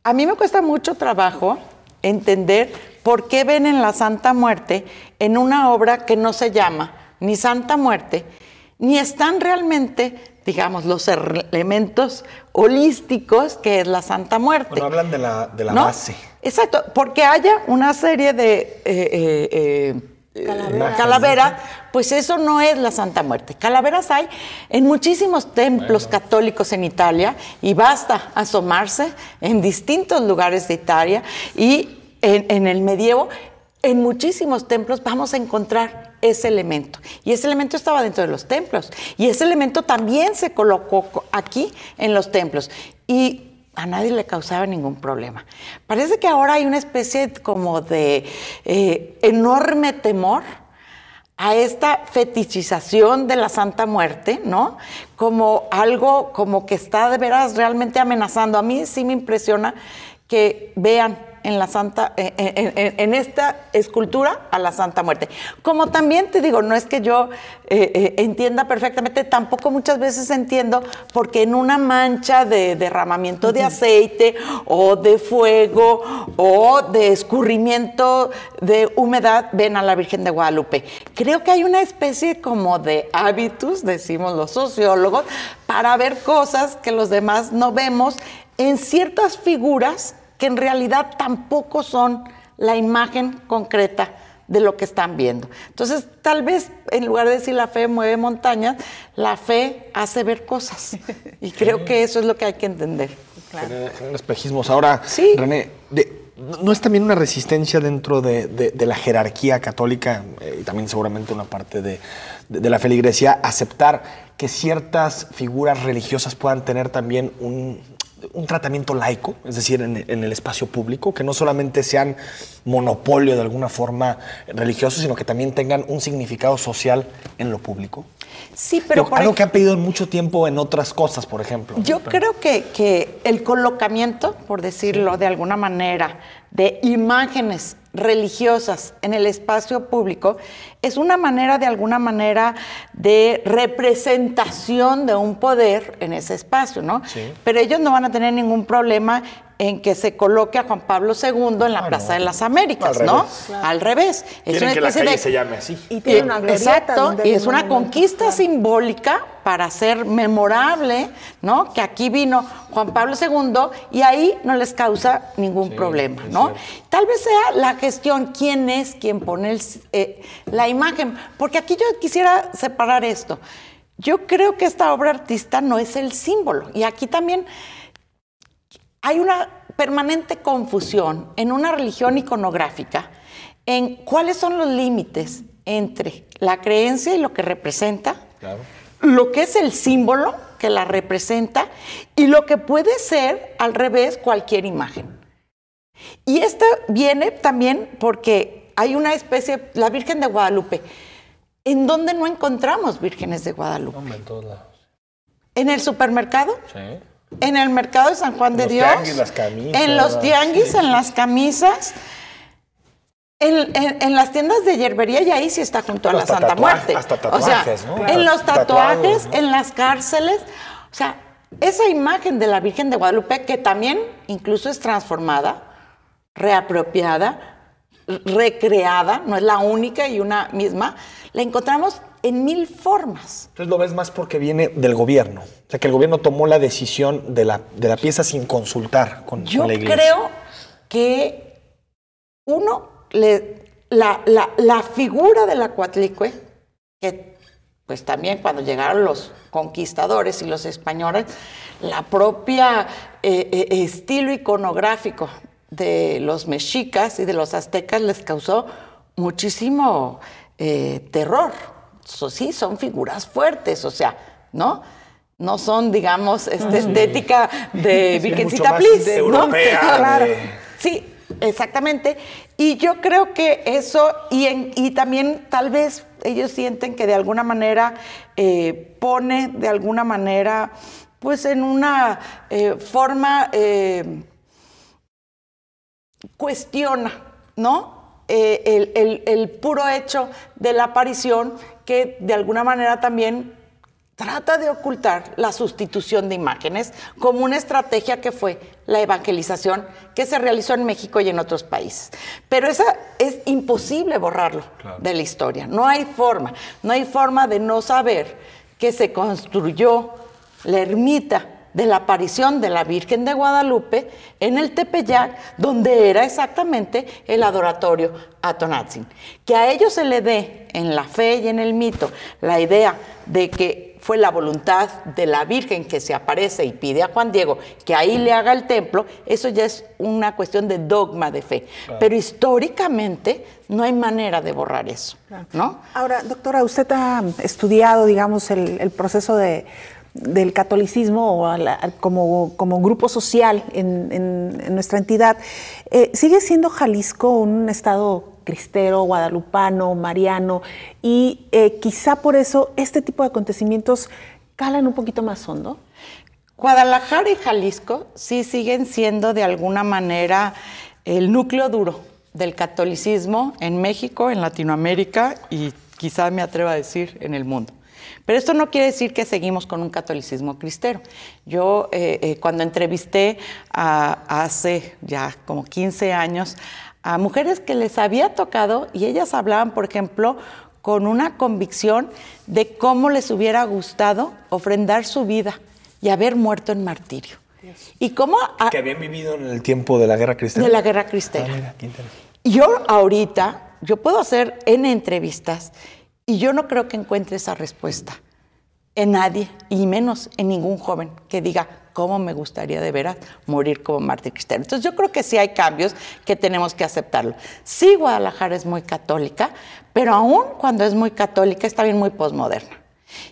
A mí me cuesta mucho trabajo entender por qué ven en la Santa Muerte en una obra que no se llama ni Santa Muerte, ni están realmente, digamos, los elementos holísticos que es la Santa Muerte. Bueno, hablan de la ¿no? base. Exacto, porque haya una serie de calavera, pues eso no es la Santa Muerte. Calaveras hay en muchísimos templos católicos en Italia y basta asomarse en distintos lugares de Italia y en el medievo, en muchísimos templos vamos a encontrar ese elemento. Y ese elemento estaba dentro de los templos. Y ese elemento también se colocó aquí en los templos. Y a nadie le causaba ningún problema. Parece que ahora hay una especie como de enorme temor a esta fetichización de la Santa Muerte, ¿no? Como algo como que está de veras realmente amenazando. A mí sí me impresiona que vean en la Santa, en esta escultura a la Santa Muerte. Como también te digo, no es que yo entienda perfectamente, tampoco muchas veces entiendo porque en una mancha de derramamiento de aceite o de fuego o de escurrimiento de humedad ven a la Virgen de Guadalupe. Creo que hay una especie como de hábitus, decimos los sociólogos, para ver cosas que los demás no vemos en ciertas figuras que en realidad tampoco son la imagen concreta de lo que están viendo. Entonces, tal vez, en lugar de decir la fe mueve montañas, la fe hace ver cosas. Y creo que eso es lo que hay que entender. Claro. Generar espejismos. Ahora, sí. René, ¿no es también una resistencia dentro de la jerarquía católica, y también seguramente una parte de la feligresía, aceptar que ciertas figuras religiosas puedan tener también un tratamiento laico, es decir, en el espacio público, que no solamente sean monopolio de alguna forma religioso, sino que también tengan un significado social en lo público? Sí, pero algo que han pedido mucho tiempo en otras cosas, por ejemplo. Yo creo que el colocamiento, por decirlo de alguna manera, de imágenes religiosas en el espacio público es una manera, de alguna manera, de representación de un poder en ese espacio, ¿no? Sí. Pero ellos no van a tener ningún problema en que se coloque a Juan Pablo II en la Plaza de las Américas, ¿no? Claro. Al revés. Quieren que la calle se llame así. Y tiene una glorieta. Exacto, y es una conquista simbólica para hacer memorable, ¿no? Que aquí vino Juan Pablo II y ahí no les causa ningún problema, ¿no? Tal vez sea la gestión, quién es quien pone la imagen, porque aquí yo quisiera separar esto. Yo creo que esta obra artista no es el símbolo, y aquí también hay una permanente confusión en una religión iconográfica en cuáles son los límites entre la creencia y lo que representa, claro, lo que es el símbolo que la representa y lo que puede ser, al revés, cualquier imagen. Y esta viene también porque hay una especie, la Virgen de Guadalupe. ¿En dónde no encontramos vírgenes de Guadalupe? Hombre, en todos lados. ¿En el supermercado? Sí. En el mercado de San Juan de Dios, tianguis, las camisas, en los tianguis, en las camisas, en las tiendas de hierbería, y ahí sí está junto a la Santa Muerte. Hasta tatuajes, ¿no? Claro. En los tatuajes, ¿no? En las cárceles. O sea, esa imagen de la Virgen de Guadalupe, que también incluso es transformada, reapropiada, recreada, no es la única y una misma, la encontramos en 1000 formas. Entonces lo ves más porque viene del gobierno. O sea, que el gobierno tomó la decisión de la pieza sin consultar con la iglesia. Yo creo que la figura de la Coatlicue, que pues también cuando llegaron los conquistadores y los españoles, la propia estilo iconográfico de los mexicas y de los aztecas les causó muchísimo terror. Sí, son figuras fuertes, o sea, ¿no? No son, digamos, estética de Virgencita Please, ¿no? Europea, Claro. Sí, exactamente. Y yo creo que eso, y también tal vez ellos sienten que de alguna manera pone de alguna manera, pues en una forma, cuestiona, ¿no? El puro hecho de la aparición que de alguna manera también trata de ocultar la sustitución de imágenes como una estrategia que fue la evangelización que se realizó en México y en otros países. Pero esa es imposible borrarlo de la historia. No hay forma de no saber que se construyó la ermita de la aparición de la Virgen de Guadalupe en el Tepeyac, donde era exactamente el adoratorio a Tonantzin. Que a ellos se le dé en la fe y en el mito la idea de que fue la voluntad de la Virgen que se aparece y pide a Juan Diego que ahí le haga el templo, eso ya es una cuestión de dogma de fe. Claro. Pero históricamente no hay manera de borrar eso, ¿no? Ahora, doctora, usted ha estudiado, digamos, el proceso del catolicismo como grupo social en nuestra entidad. ¿Sigue siendo Jalisco un estado cristero, guadalupano, mariano, y quizá por eso este tipo de acontecimientos calan un poquito más hondo? Guadalajara y Jalisco sí siguen siendo de alguna manera el núcleo duro del catolicismo en México, en Latinoamérica y quizá me atreva a decir en el mundo. Pero esto no quiere decir que seguimos con un catolicismo cristero. Yo cuando entrevisté hace ya como 15 años a mujeres que les había tocado y ellas hablaban, por ejemplo, con una convicción de cómo les hubiera gustado ofrendar su vida y haber muerto en martirio. Dios. Y cómo... Que habían vivido en el tiempo de la Guerra Cristera. De la Guerra Cristera. Mira, qué interesante. Yo ahorita, yo puedo hacer N entrevistas y yo no creo que encuentre esa respuesta en nadie, y menos en ningún joven que diga cómo me gustaría de veras morir como mártir cristiano. Entonces yo creo que sí hay cambios que tenemos que aceptarlo. Sí, Guadalajara es muy católica, pero aún cuando es muy católica es también muy posmoderna.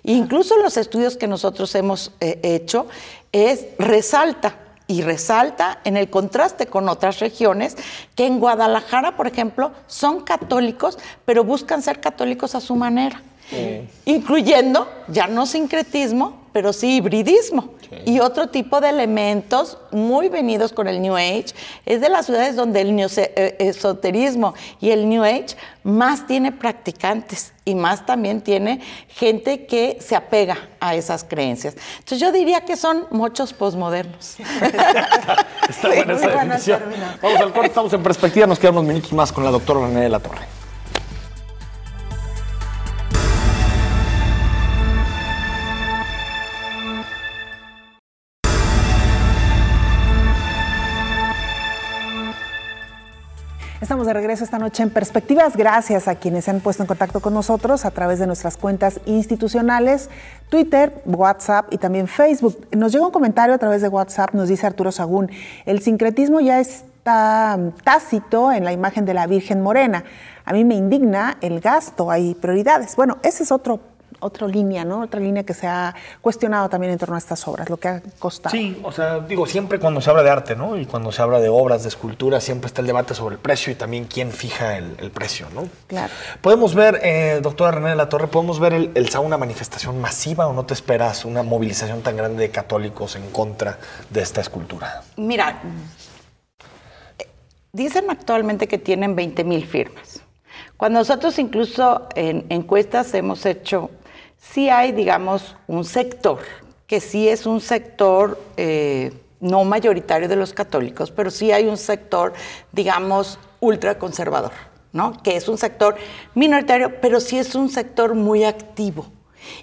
Incluso en los estudios que nosotros hemos hecho resalta en el contraste con otras regiones que en Guadalajara, por ejemplo, son católicos, pero buscan ser católicos a su manera. Incluyendo ya no sincretismo, pero sí hibridismo y otro tipo de elementos muy venidos con el New Age. Es de las ciudades donde el esoterismo y el New Age más tiene practicantes y más también tiene gente que se apega a esas creencias. Entonces yo diría que son muchos posmodernos. Está buena esa definición. Vamos al corte, estamos en Perspectiva, nos quedan unos minutos más con la doctora René de la Torre. Estamos de regreso esta noche en Perspectivas. Gracias a quienes se han puesto en contacto con nosotros a través de nuestras cuentas institucionales, Twitter, WhatsApp y también Facebook. Nos llega un comentario a través de WhatsApp, nos dice Arturo Sagún: el sincretismo ya está tácito en la imagen de la Virgen Morena. A mí me indigna el gasto, hay prioridades. Bueno, ese es otra línea, ¿no? Otra línea que se ha cuestionado también en torno a estas obras, lo que ha costado. Sí, o sea, digo, siempre cuando se habla de arte, ¿no? Y cuando se habla de obras, de escultura, siempre está el debate sobre el precio y también quién fija el precio, ¿no? Claro. Podemos ver, doctora René de la Torre, podemos ver una manifestación masiva, o no te esperas una movilización tan grande de católicos en contra de esta escultura. Mira, dicen actualmente que tienen 20,000 firmas. Cuando nosotros incluso en encuestas hemos hecho, sí hay, digamos, un sector, que sí es un sector no mayoritario de los católicos, pero sí hay un sector, digamos, ultraconservador, ¿no? Que es un sector minoritario, pero sí es un sector muy activo.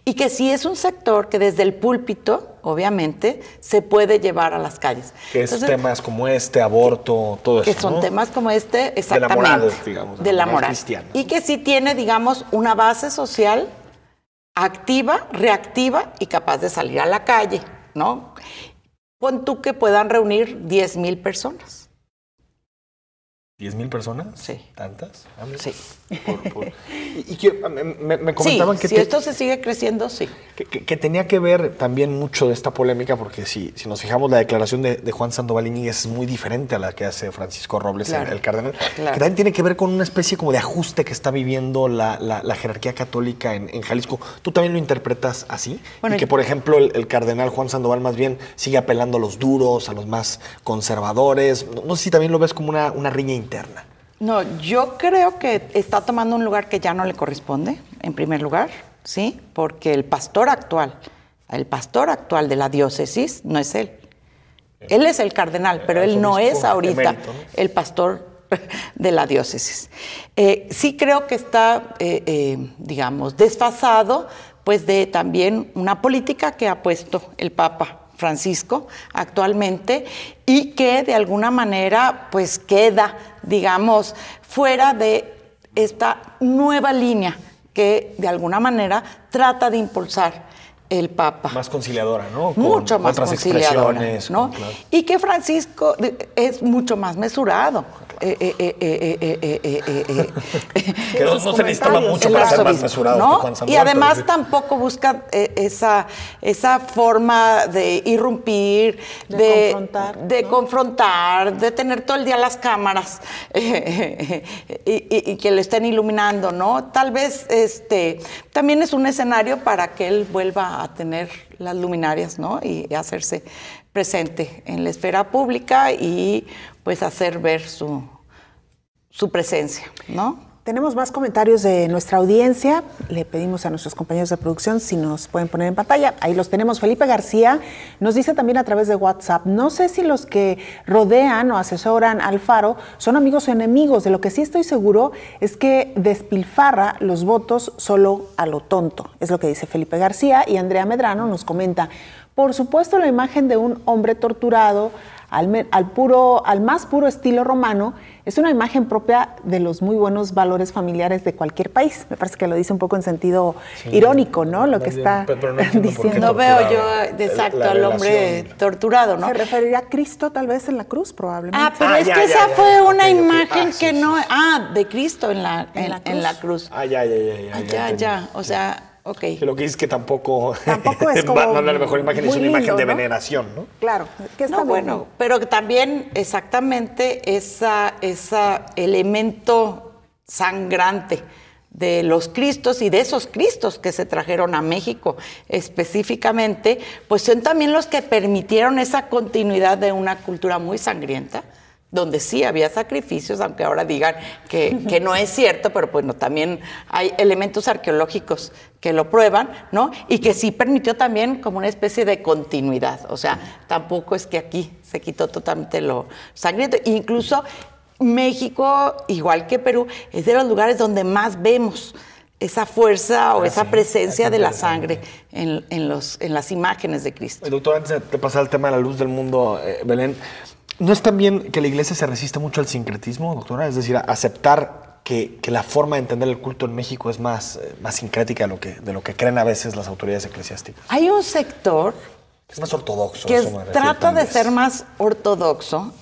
Y que sí es un sector que desde el púlpito, obviamente, se puede llevar a las calles. Que es temas como aborto, todo eso, que son, ¿no? Temas como exactamente. De la moral, digamos. De la moral cristiana. Y que sí tiene, digamos, una base social activa, reactiva y capaz de salir a la calle, ¿no? Pon tú que puedan reunir 10,000 personas. ¿10,000 personas? Sí. ¿Tantas? Sí. Y que me comentaban que... si esto se sigue creciendo, sí. Que tenía que ver también mucho de esta polémica, porque si nos fijamos, la declaración de Juan Sandoval Iñiguez es muy diferente a la que hace Francisco Robles, claro, el cardenal, claro, que también tiene que ver con una especie como de ajuste que está viviendo la jerarquía católica en Jalisco. ¿Tú también lo interpretas así? Bueno, y que, por ejemplo, el cardenal Juan Sandoval más bien sigue apelando a los duros, a los más conservadores. No sé si también lo ves como una riña interna. No, yo creo que está tomando un lugar que ya no le corresponde, en primer lugar, ¿sí? Porque el pastor actual de la diócesis no es él. Él es el cardenal, pero él no es ahorita emérito, ¿no?, el pastor de la diócesis. Sí creo que está, digamos, desfasado, pues, de también una política que ha puesto el Papa Francisco actualmente y que de alguna manera pues queda, digamos, fuera de esta nueva línea que de alguna manera trata de impulsar el Papa. Más conciliadora, ¿no? Mucho más conciliadora, ¿no? Claro. Y que Francisco es mucho más mesurado. Que no se necesitaba mucho para ser más mesurado, ¿no? que Juan Sandoval, y además tampoco busca esa forma de irrumpir, de confrontar, de tener todo el día las cámaras y que le estén iluminando, ¿no? Tal vez también es un escenario para que él vuelva a tener las luminarias, ¿no? Y hacerse presente en la esfera pública y pues hacer ver su presencia, ¿no? Tenemos más comentarios de nuestra audiencia. Le pedimos a nuestros compañeros de producción si nos pueden poner en pantalla. Ahí los tenemos. Felipe García nos dice también a través de WhatsApp: no sé si los que rodean o asesoran al Faro son amigos o enemigos. De lo que sí estoy seguro es que despilfarra los votos solo a lo tonto. Es lo que dice Felipe García. Y Andrea Medrano nos comenta: por supuesto, la imagen de un hombre torturado al más puro estilo romano es una imagen propia de los muy buenos valores familiares de cualquier país. Me parece que lo dice un poco en sentido irónico, ¿no? Lo que está diciendo. No veo yo exacto al hombre torturado, ¿no? Se referiría a Cristo tal vez en la cruz, probablemente. Pero es que esa fue una imagen que no... de Cristo en la cruz. Ya. O sea... Okay. Que lo que dice es que tampoco es como no es la mejor imagen, es una imagen de veneración, ¿no? Claro. Que está bueno, pero que también exactamente ese elemento sangrante de los Cristos y de esos Cristos que se trajeron a México específicamente, pues son también los que permitieron esa continuidad de una cultura muy sangrienta, donde sí había sacrificios, aunque ahora digan que no es cierto, pero bueno, también hay elementos arqueológicos que lo prueban, ¿no? Y que sí permitió también como una especie de continuidad. O sea, tampoco es que aquí se quitó totalmente lo sangriento. Incluso México, igual que Perú, es de los lugares donde más vemos esa fuerza o esa presencia de la sangre en las imágenes de Cristo. Doctor, antes de pasar al tema de la luz del mundo, Belén, ¿no es también que la Iglesia se resiste mucho al sincretismo, doctora? Es decir, a aceptar que la forma de entender el culto en México es más sincrética de lo que creen a veces las autoridades eclesiásticas. Hay un sector es más ortodoxo, que trata de ser más ortodoxo,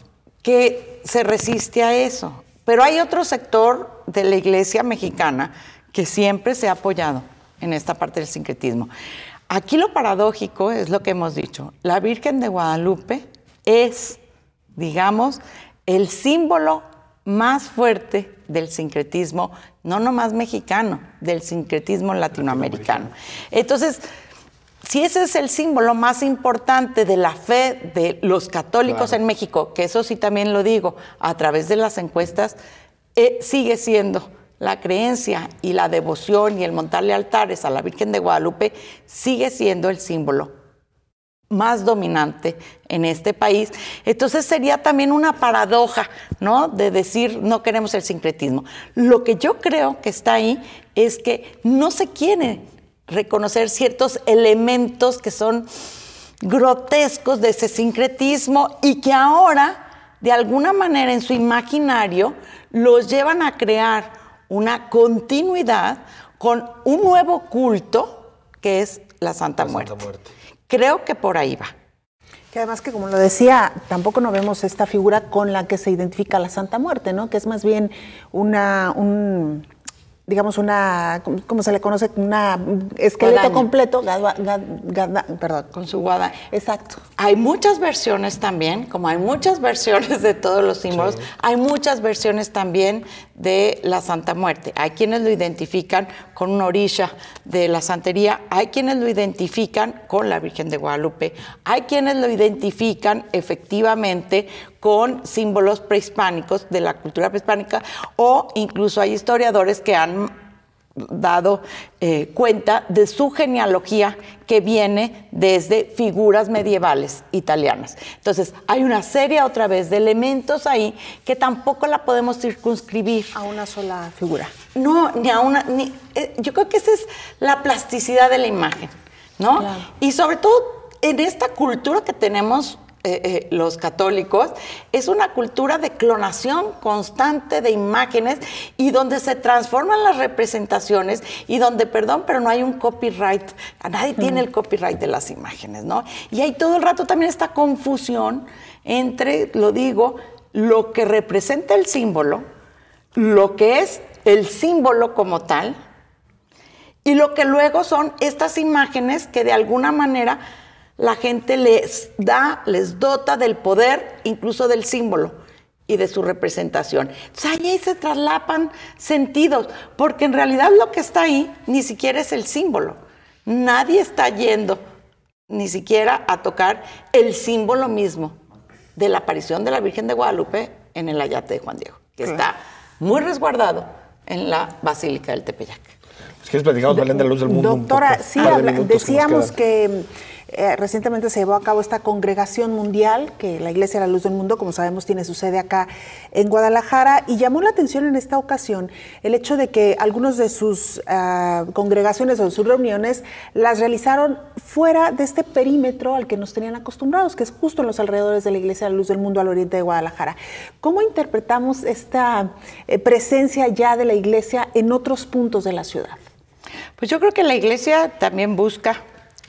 que se resiste a eso. Pero hay otro sector de la Iglesia mexicana que siempre se ha apoyado en esta parte del sincretismo. Aquí lo paradójico es lo que hemos dicho. La Virgen de Guadalupe es, digamos, el símbolo más fuerte del sincretismo, no nomás mexicano, del sincretismo latinoamericano. Entonces, si ese es el símbolo más importante de la fe de los católicos en México, que eso sí también lo digo, a través de las encuestas, sigue siendo la creencia y la devoción y el montarle altares a la Virgen de Guadalupe, sigue siendo el símbolo más dominante en este país. Entonces sería también una paradoja, ¿no?, de decir no queremos el sincretismo. Lo que yo creo que está ahí es que no se quiere reconocer ciertos elementos que son grotescos de ese sincretismo y que ahora, de alguna manera, en su imaginario, los llevan a crear una continuidad con un nuevo culto, que es la Santa Muerte. Creo que por ahí va. Que además que, como lo decía, tampoco no vemos esta figura con la que se identifica la Santa Muerte, ¿no? Que es más bien digamos, ¿cómo se le conoce? Un esqueleto Guadaña. completo, perdón. Con su guadaña. Exacto. Hay muchas versiones también, como hay muchas versiones de todos los símbolos, hay muchas versiones también de la Santa Muerte. Hay quienes lo identifican con una orisha de la santería, hay quienes lo identifican con la Virgen de Guadalupe, hay quienes lo identifican efectivamente con símbolos prehispánicos de la cultura prehispánica, o incluso hay historiadores que han dado cuenta de su genealogía que viene desde figuras medievales italianas. Entonces, hay una serie otra vez de elementos ahí que tampoco la podemos circunscribir A una sola figura. No, ni a una... yo creo que esa es la plasticidad de la imagen, ¿no? Claro. Y sobre todo en esta cultura que tenemos los católicos, es una cultura de clonación constante de imágenes y donde se transforman las representaciones y donde, perdón, pero no hay un copyright. Nadie tiene el copyright de las imágenes, ¿no? Y hay todo el rato también esta confusión entre, lo digo, lo que representa el símbolo, lo que es el símbolo como tal, y lo que luego son estas imágenes que de alguna manera la gente les dota del poder, incluso del símbolo y de su representación. Entonces ahí se traslapan sentidos, porque en realidad lo que está ahí ni siquiera es el símbolo. Nadie está yendo ni siquiera a tocar el símbolo mismo de la aparición de la Virgen de Guadalupe en el Ayate de Juan Diego, que está muy resguardado en la Basílica del Tepeyac. ¿Quieres platicamos, Belén, de la Luz del Mundo? Doctora, sí, decíamos que recientemente se llevó a cabo esta congregación mundial, que la Iglesia de la Luz del Mundo, como sabemos, tiene su sede acá en Guadalajara, y llamó la atención en esta ocasión el hecho de que algunos de sus congregaciones o de sus reuniones las realizaron fuera de este perímetro al que nos tenían acostumbrados, que es justo en los alrededores de la Iglesia de la Luz del Mundo al oriente de Guadalajara. ¿Cómo interpretamos esta presencia ya de la Iglesia en otros puntos de la ciudad? Pues yo creo que la Iglesia también busca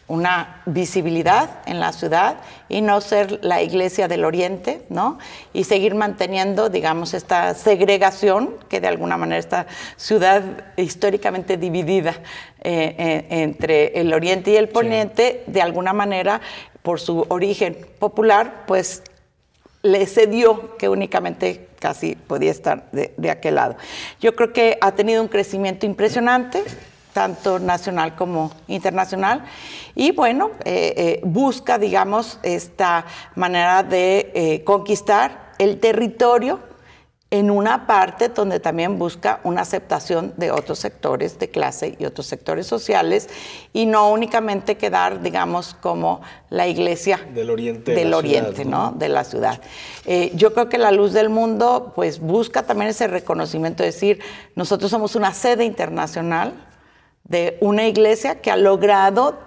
una visibilidad en la ciudad y no ser la Iglesia del Oriente, ¿no? Y seguir manteniendo, digamos, esta segregación que de alguna manera esta ciudad históricamente dividida entre el Oriente y el Poniente, de alguna manera, por su origen popular, pues le cedió que únicamente casi podía estar de aquel lado. Yo creo que ha tenido un crecimiento impresionante, tanto nacional como internacional, y bueno, busca, digamos, esta manera de conquistar el territorio en una parte donde también busca una aceptación de otros sectores de clase y otros sectores sociales, y no únicamente quedar, digamos, como la Iglesia del Oriente, ciudad, ¿no? De la ciudad. Yo creo que la Luz del Mundo pues busca también ese reconocimiento, de decir, nosotros somos una sede internacional de una iglesia que ha logrado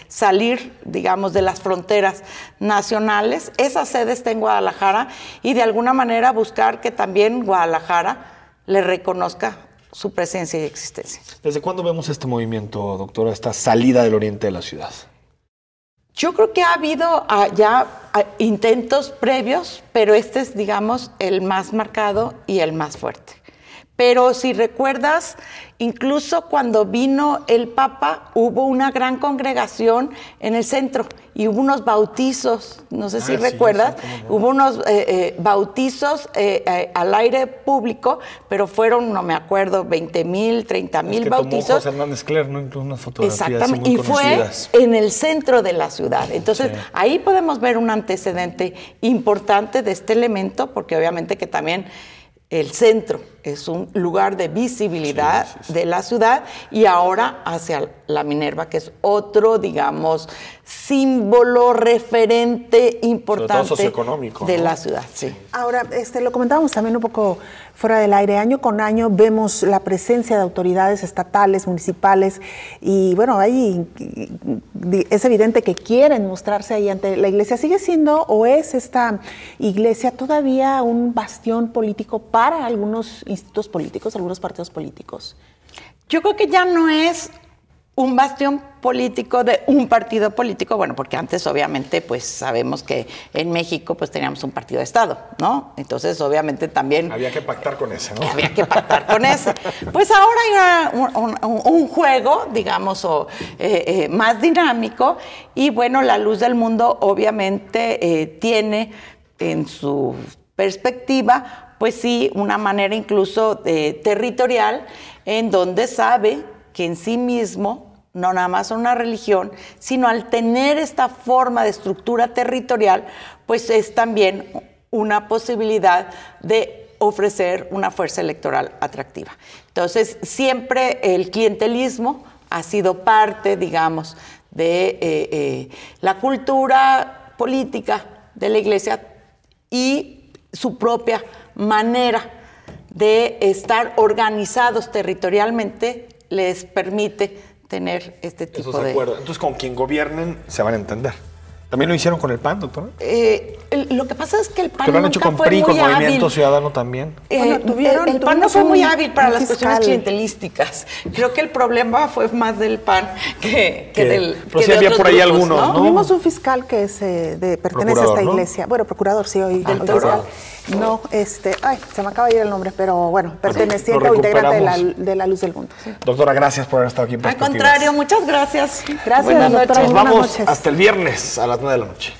salir, digamos, de las fronteras nacionales. Esa sede está en Guadalajara, y de alguna manera buscar que también Guadalajara le reconozca su presencia y existencia. ¿Desde cuándo vemos este movimiento, doctora, esta salida del oriente de la ciudad? Yo creo que ha habido ya intentos previos, pero este es, digamos, el más marcado y el más fuerte. Pero si recuerdas, incluso cuando vino el Papa, hubo una gran congregación en el centro y hubo unos bautizos, no sé si recuerdas, hubo unos bautizos al aire público, pero fueron, no me acuerdo, 20,000, 30,000 bautizos. Tomó José Hernández Cler, ¿no? Incluso unas fotografías. Exactamente, muy y conocidas. fue en el centro de la ciudad. Entonces, ahí podemos ver un antecedente importante de este elemento, porque obviamente que también el centro es un lugar de visibilidad de la ciudad, y ahora hacia la Minerva, que es otro, digamos, símbolo, referente importante socioeconómico, de ¿no? la ciudad. Sí. Ahora, lo comentábamos también un poco fuera del aire. Año con año vemos la presencia de autoridades estatales, municipales, y bueno, ahí es evidente que quieren mostrarse ahí ante la iglesia. ¿Sigue siendo o es esta iglesia todavía un bastión político para algunos institutos políticos, algunos partidos políticos? Yo creo que ya no es un bastión político de un partido político, bueno, porque antes obviamente pues sabemos que en México pues teníamos un partido de Estado, ¿no? Entonces obviamente también... Había que pactar con ese, ¿no? Había que pactar con ese. Pues ahora hay un juego, digamos, más dinámico y bueno, la Luz del Mundo obviamente tiene en su perspectiva, pues sí, una manera incluso territorial en donde sabe que en sí mismo, no nada más una religión, sino al tener esta forma de estructura territorial, pues es también una posibilidad de ofrecer una fuerza electoral atractiva. Entonces, siempre el clientelismo ha sido parte, digamos, de la cultura política de la Iglesia y su propia manera de estar organizados territorialmente les permite tener este tipo Esos acuerdos. Entonces, con quien gobiernen se van a entender. ¿También lo hicieron con el PAN, doctora? Lo que pasa es que el PAN que lo han hecho con PRI, con Movimiento Ciudadano también. El PAN no fue muy hábil para las cuestiones clientelísticas. Creo que el problema fue más del PAN que del pero sí había por ahí grupos, algunos, ¿no? Tuvimos un fiscal que pertenece a esta iglesia. Bueno, procurador, sí, hoy del fiscal. No, se me acaba de ir el nombre, pero bueno, perteneciente o integrante de la Luz del Mundo. Sí. Doctora, gracias por haber estado aquí en Perspectivas. Al contrario, muchas gracias. Gracias, buenas doctora. Noches. Nos vamos hasta el viernes a las 9 de la noche.